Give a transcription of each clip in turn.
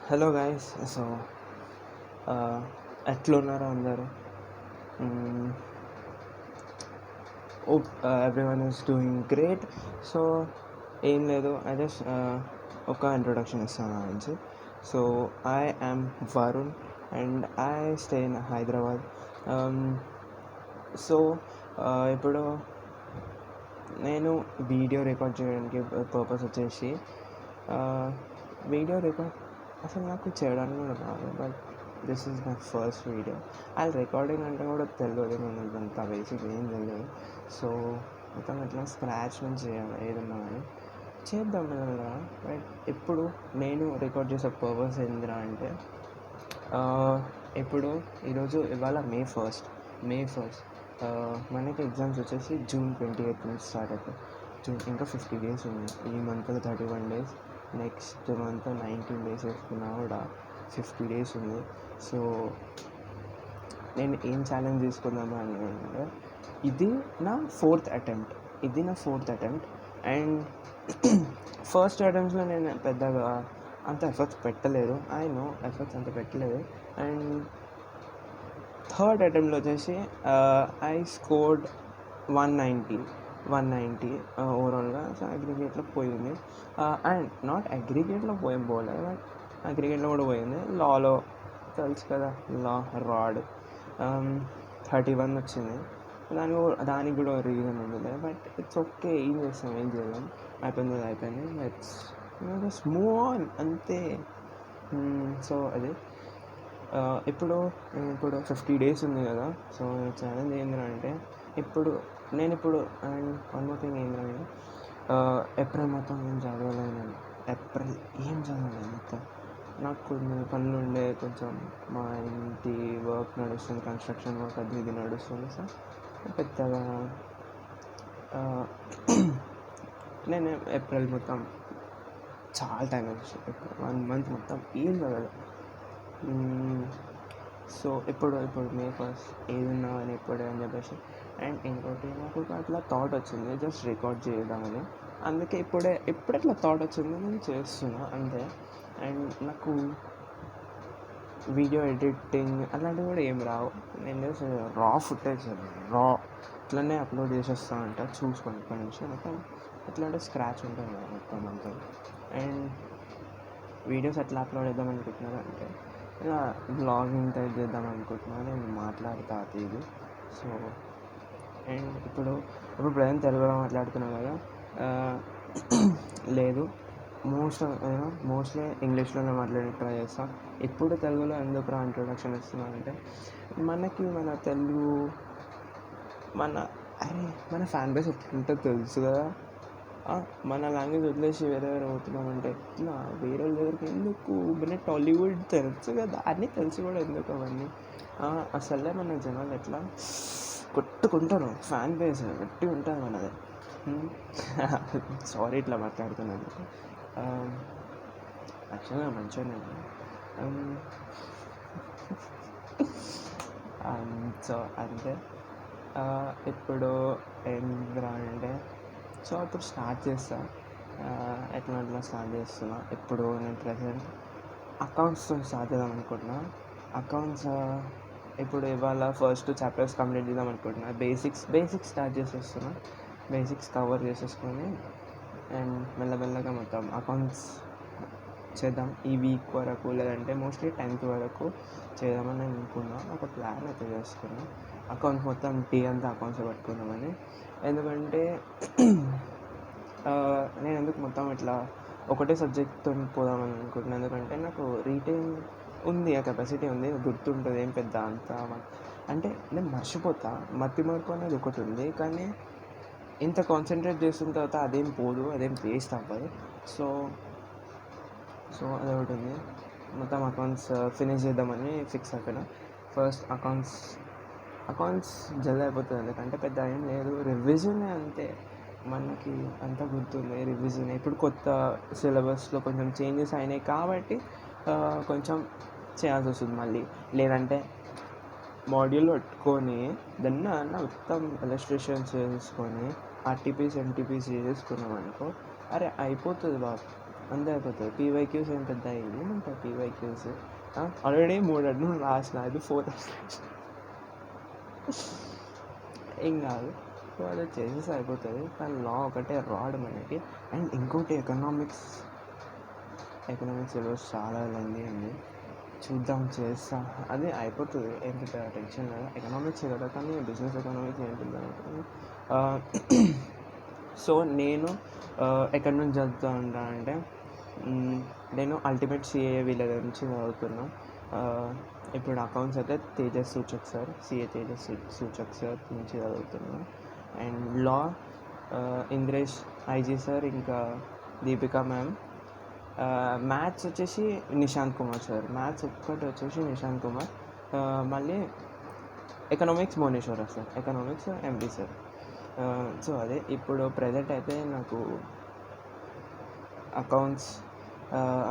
Hello guys. So ఎట్లున్నారు అందరూ? Hope everyone is doing great. So ఏం లేదు, ఐ జస్ట్ ఒక ఇంట్రొడక్షన్ ఇస్తాను నుంచి. So I am Varun and I stay in Hyderabad. So ఇప్పుడు నేను వీడియో రికార్డ్ చేయడానికి పర్పస్ వచ్చేసి వీడియో రికార్డ్ అసలు నాకు చేయడానికి కూడా రాదు, but this is my first video. అది రికార్డింగ్ అంటే కూడా తెలియదు, నేను అంత బేసిక్ ఏం తెలియదు. సో మొత్తం ఇట్లా స్క్రాచ్ నుంచి చేయాలి ఏదన్నా కానీ చేద్దాం కదా. బట్ ఇప్పుడు నేను రికార్డ్ చేసే పర్పస్ ఏందిరా అంటే, ఇప్పుడు ఇవాళ మే ఫస్ట్ మనకి ఎగ్జామ్స్ వచ్చేసి June 28 నుంచి స్టార్ట్ అవుతాయి. ఇంకా 50 days ఉంది. ఈ month 31 days, next month 19 days వేసుకున్నా కూడా 50 days ఉంది. సో నేను ఏం ఛాలెంజ్ తీసుకుందామా అంటే, ఇది నా ఫోర్త్ అటెంప్ట్ అండ్ ఫస్ట్ అటెంప్ట్స్లో నేను పెద్దగా అంత ఎఫర్ట్స్ పెట్టలేదు. అంత పెట్టలేదు. అండ్ థర్డ్ అటెంప్ట్లో వచ్చేసి ఐ స్కోర్డ్ 190 ఓవరాల్గా. సో అగ్రిగేట్లో పోయింది. అండ్ నాట్ అగ్రిగేట్లో పోలే, బట్ అగ్రిగేట్లో కూడా పోయింది. లాలో తెలుసు కదా, రాడ్ 31 వచ్చింది. దానికి కూడా రీజన్ ఉండదు, బట్ ఇట్స్ ఓకే. ఏం చేయలేం. అయిపోయింది. లెట్స్ మూవ్ ఆన్ అంతే. సో అది ఇప్పుడు 50 days ఉంది కదా. సో ఛాలెంజ్ ఏంటంటే, నేను అండ్ వన్ మోర్ థింగ్ ఏంటంటే, ఏప్రిల్ మొత్తం ఏం చదవలేదు. మొత్తం నాకు కొన్ని పనులు ఉండే, కొంచెం మా ఇంటి వర్క్ నడుస్తుంది, కన్స్ట్రక్షన్ వర్క్ అది నడుస్తుంది. సో పెద్దగా నేను ఏప్రిల్ మొత్తం చాలా టైం వచ్చింది. 1 month మొత్తం ఏం చదవలేదు. సో ఇప్పుడు మే ఫస్ట్ ఏదున్నా అని ఎప్పుడే అని చెప్పేసి. అండ్ ఇంకోటి నాకు అట్లా థాట్ వచ్చింది జస్ట్ రికార్డ్ చేద్దామని. అందుకే ఎప్పుడు అట్లా థాట్ వచ్చిందో నేను చేస్తున్నా అంతే. అండ్ నాకు వీడియో ఎడిటింగ్ అలాంటివి కూడా ఏం రావు. నేను జస్ట్ రా ఫుటేజ్ ఇట్లనే అప్లోడ్ చేసేస్తా అంట. చూసుకోండి ఇప్పటి నుంచి మొత్తం ఎట్లా అంటే స్క్రాచ్ ఉంటుంది కదా మొత్తం అంతా. అండ్ వీడియోస్ ఎట్లా అప్లోడ్ చేద్దాం అనుకుంటున్నారు అంటే, ఇలా బ్లాగింగ్ టైప్ చేద్దాం అనుకుంటున్నాను. నేను మాట్లాడతా ఇది. సో అండ్ ఇప్పుడు ప్రజెంట్ తెలుగులో మాట్లాడుతున్నాను కదా. లేదు, మోస్ట్లీ ఇంగ్లీష్లోనే మాట్లాడి ట్రై చేస్తాను. ఇప్పుడు తెలుగులో ఎందుకు ఇంట్రొడక్షన్ ఇస్తున్నానంటే, మనకి మన ఫ్యాన్ బేస్ ఎట్లుంటుందో తెలుసు కదా. మన లాంగ్వేజ్ వదిలేసి వేరే పోతున్నామంటే ఎట్లా? వేరే వాళ్ళ దగ్గరికి ఎందుకు? మన టాలీవుడ్ తెలుసు కదా, అన్నీ తెలుసు కూడా ఎందుకు అవన్నీ. అసలే మన జనాలు ఎట్లా కొట్టుకుంటారు, ఫ్యాన్ బేస్ గట్టి ఉంటుంది మనది. సారీ ఇట్లా మాట్లాడుతున్నాను. యాక్చువల్గా మంచిగానే. సో అంతే. ఇప్పుడు ఏంద్రా అంటే, సో ఇప్పుడు స్టార్ట్ చేస్తాను. ఎట్లా స్టార్ట్ చేస్తున్నా. ఇప్పుడు నేను ప్రెసెంట్ అకౌంట్స్తో స్టార్ట్ చేద్దాం అనుకుంటున్నా. అకౌంట్స్ ఇప్పుడు ఇవాళ ఫస్ట్ చాప్టర్స్ కంప్లీట్ చేద్దాం అనుకుంటున్నా. బేసిక్స్ స్టార్ట్ చేసేస్తున్నా. బేసిక్స్ కవర్ చేసేసుకొని అండ్ మెల్లమెల్లగా మొత్తం అకౌంట్స్ చేద్దాం ఈ వీక్ వరకు, లేదంటే మోస్ట్లీ 10th వరకు చేద్దామని అనుకున్నా. ఒక ప్లాన్ అయితే చేసుకున్నాం. అకౌంట్స్ మొత్తం అంతా అకౌంట్స్ పట్టుకుందామని. ఎందుకంటే నేను ఎందుకు మొత్తం ఇట్లా ఒకటే సబ్జెక్ట్తో పోదామని అనుకుంటున్నాను. ఎందుకంటే నాకు రీటైన్ ఉంది, ఆ కెపాసిటీ ఉంది, గుర్తుంటుంది. ఏం పెద్ద అంత అంటే నేను మర్చిపోతా, మర్పు అనేది ఒకటి ఉంది. కానీ ఇంత కాన్సన్ట్రేట్ చేసిన తర్వాత అదేం పోదు, అదేం వేస్ట్ అవ్వదు. సో అదొకటి ఉంది. మొత్తం అకౌంట్స్ ఫినిష్ చేద్దామని ఫిక్స్ అయిపోయినా. ఫస్ట్ అకౌంట్స్ జల్దీ అయిపోతుంది, ఎందుకంటే పెద్ద ఏం లేదు, రివిజనే అంతే. మనకి అంతా గుర్తుంది, రివిజన్. ఇప్పుడు కొత్త సిలబస్లో కొంచెం చేంజెస్ అయినాయి కాబట్టి కొంచెం చేయాల్సి వస్తుంది మళ్ళీ. లేదంటే మాడ్యూల్ పెట్టుకొని దాన్ని మొత్తం ఇలస్ట్రేషన్స్ చేసుకొని ఆర్టీపీస్ ఎన్టీపీస్ చేసుకున్నాం అనుకో, అరే అయిపోతుంది బాబు. అంతే అయిపోతుంది. పీవైక్యూస్ ఏం పెద్ద అయ్యింది అంటే పీవైక్యూస్ ఆల్రెడీ 3 అడ్డు రాసిన, ఇది 4th ఏం కాదు. సో అది చేసేసి అయిపోతుంది. కానీ లా ఒకటే రాడ్ మనకి. అండ్ ఇంకోటి ఎకనామిక్స్ సిలబస్ చాలా లెంతీ ఉంది. చూద్దాం, చేస్తా, అది అయిపోతుంది. ఏం పెద్ద టెన్షన్ లేదు. ఎకనామిక్స్ కదా, కానీ బిజినెస్ ఎకనామిక్స్ ఏంటిది అనుకుంటుంది. సో నేను ఎక్కడి నుంచి చదువుతూ ఉంటా అంటే నేను అల్టిమేట్ సిఏ వీళ్ళ నుంచి చదువుతున్నా. ఇప్పుడు అకౌంట్స్ అయితే Tejas Suchak sir, CA Tejas Suchak sir నుంచి చదువుతున్నా. అండ్ లా ఇంద్రేష్ ఐజీ సార్, ఇంకా దీపికా మ్యామ్. మ్యాథ్స్ వచ్చేసి నిశాంత్ కుమార్ సార్. మ్యాథ్స్ ఒక్కటి వచ్చేసి నిశాంత్ కుమార్. మళ్ళీ economics Bhuvaneshwara sir, economics MD sir. So అదే ఇప్పుడు ప్రజెంట్ అయితే నాకు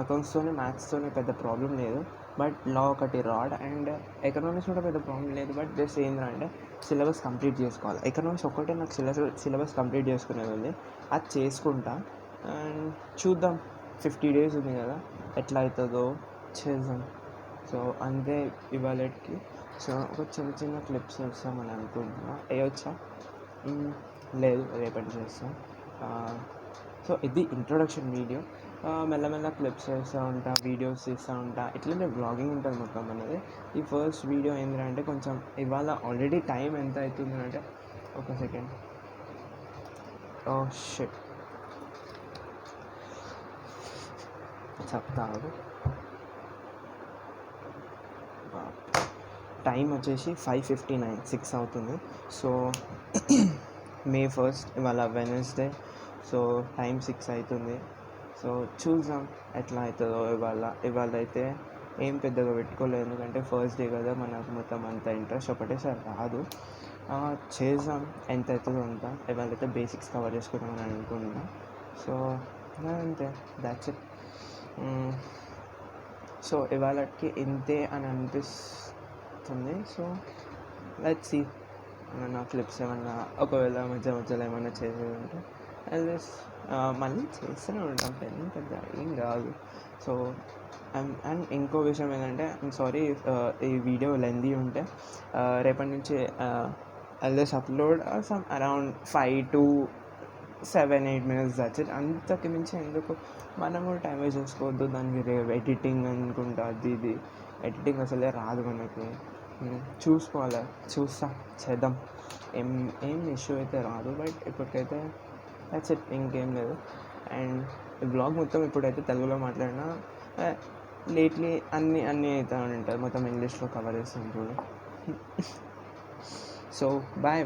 అకౌంట్స్తోనే మ్యాథ్స్తోనే పెద్ద ప్రాబ్లం లేదు. బట్ లా ఒకటి రాడ్. అండ్ ఎకనామిక్స్ కూడా పెద్ద ప్రాబ్లం లేదు. బట్ జస్ట్ ఏంటంటే సిలబస్ కంప్లీట్ చేసుకోవాలి. ఎకనామిక్స్ ఒక్కటే నాకు సిలబస్ కంప్లీట్ చేసుకునేది ఉంది, అది చేసుకుంటా. అండ్ చూద్దాం, 50 days ఉంది కదా, ఎట్లా అవుతుందో చేద్దాం. సో అంతే ఇవాళకి. సో ఒక చిన్న క్లిప్స్ వేస్తామని అనుకుంటున్నా. వేయొచ్చా? లేదు, రేపటి చేస్తాం. సో ఇది ఇంట్రొడక్షన్ వీడియో. మెల్లమెల్ల క్లిప్స్ వేస్తూ ఉంటా, వీడియోస్ తీస్తూ ఉంటా, ఇట్లనే బ్లాగింగ్ ఉంటుంది మొత్తం అనేది. ఈ ఫస్ట్ వీడియో ఏంటంటే కొంచెం ఇవాళ ఆల్రెడీ టైం ఎంత అవుతుంది అంటే, ఒక సెకండ్, షిట్ చెప్తాను. టైం వచ్చేసి 5:59, 6 అవుతుంది. సో May 1st, ఇవాళ వెనస్డే. సో టైం 6 అవుతుంది. సో చూద్దాం ఎట్లా అవుతుందో. ఇవాళ అయితే ఏం పెద్దగా పెట్టుకోలేదు, ఎందుకంటే ఫస్ట్ డే కదా, మనకు మొత్తం అంత ఇంట్రెస్ట్ ఒకటేసారి రాదు. చేద్దాం, ఎంత అవుతుందో అంత. ఇవాళైతే బేసిక్స్ కవర్ చేసుకుంటామని అనుకుంటున్నా. సో అంతే, దాట్స్ ఇట్. సో ఇవాళకి ఇంతే అని అనిపిస్తుంది. సో లెట్స్ సీ, ఏమన్నా క్లిప్స్ ఏమన్నా ఒకవేళ మధ్యలో ఏమన్నా చేసేది ఉంటే మళ్ళీ చేస్తూనే ఉంటాం, పెద్ద ఏం కాదు. సో అండ్ ఇంకో విషయం ఏంటంటే, ఐమ్ సారీ ఈ వీడియో లెందీ ఉంటే, రేపటి నుంచి upload some around 5 to 7-8 minutes, that's it. అంతకు మించి ఎందుకు, మనం కూడా టైం వేస్ట్ చేసుకోవద్దు. దానికి ఎడిటింగ్ అనుకుంటా, ఇది ఎడిటింగ్ అసలే రాదు మనకి. చూస్తా, చేద్దాం. ఏం ఇష్యూ అయితే రాదు. బట్ ఇప్పటికైతే దట్స్ ఇట్, ఇంకేం లేదు. అండ్ ఈ బ్లాగ్ మొత్తం ఇప్పుడైతే తెలుగులో మాట్లాడినా, లేట్లీ అన్నీ అవుతూ ఉంటాయి, మొత్తం ఇంగ్లీష్లో కవర్ చేస్తాం ఇప్పుడు. So bye.